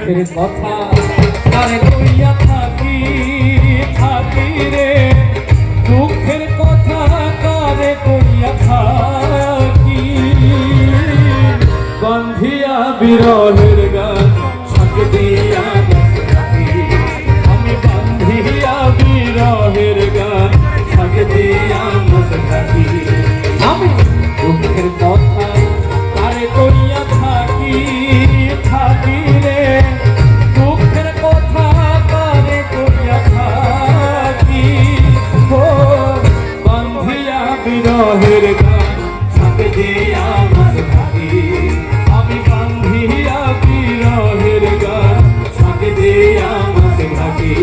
দুঃখের কথা কারে কইয়া থাকি থাকি রে, দুঃখের কথা কারে কইয়া থাকি। বান্ধিয়া বিরহের গান সাথে দিয়া থাকি, আমি বান্ধিয়া বিরহের গান সাথে দিয়া থাকি। আমি দুঃখের কথা কারে কইয়া থাকি থাকি রে, দুঃখের কথা কারে কইয়া থাকি। ও বান্ধিয়া বিরহের গান সাথে দিয়া থাকি, আমি বান্ধিয়া বিরহের গান সাথে দিয়া থাকি।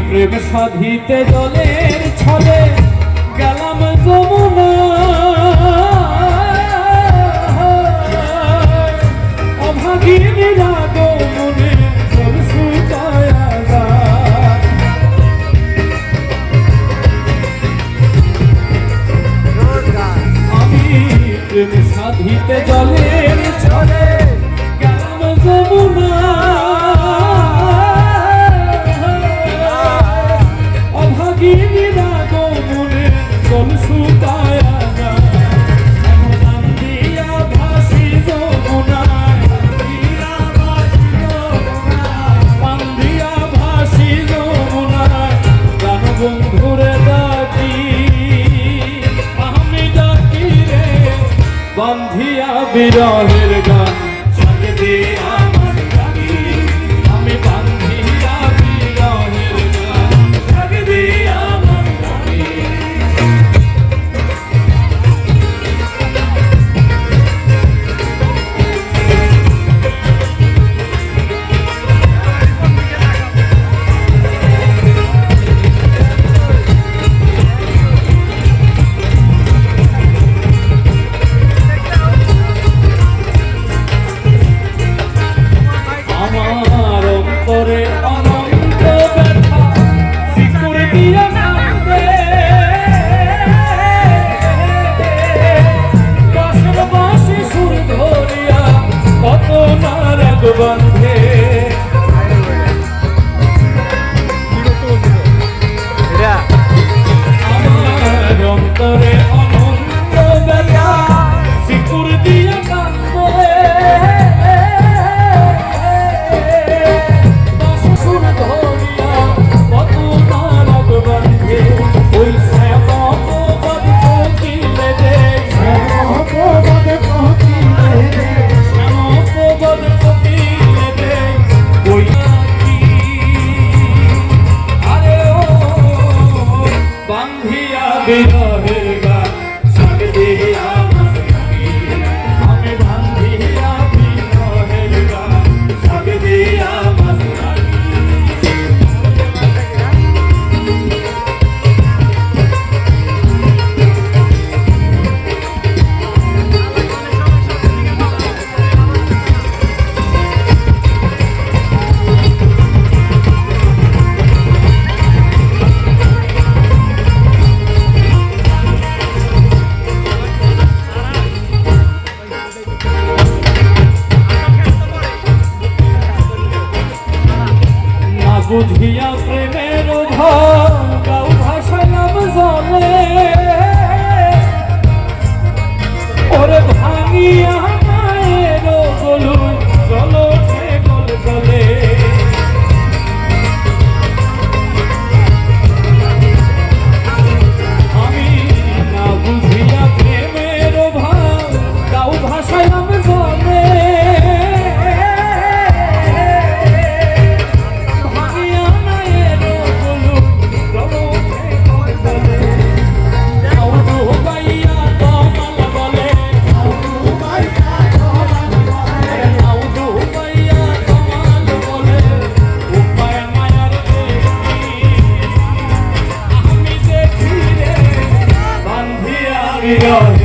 প্রেম সাধিতে জলের ছলে গেলাম যমুনা, অভাগিনীর আগমনে জল শুকায়া যায়। আমি প্রেম সাধিতে জলের ছলে গেলাম যমুনা, বান্ধিয়া বিরহের গান সাথে দিয়া থাকি, আমি বান্ধিয়া বিরহের গান সাথে দিয়া থাকি। বন্ধে আমার অন্তরে অনন্ত ব্যথা শিকুর দিয়ে কান্দে, সুর ধরিয়া কত নারক বন্ধে, ওই শ্যামপদ কোকিলে রে, শ্যামপদ কোকিলে রে, শ্যামপদ কোকিলে রে, ওই আরে ও বান্ধিয়া বিরহের গান সাথে দিয়া থাকি, আমি বান্ধিয়া বিরহের গান সাথে দিয়া থাকি। বিরহের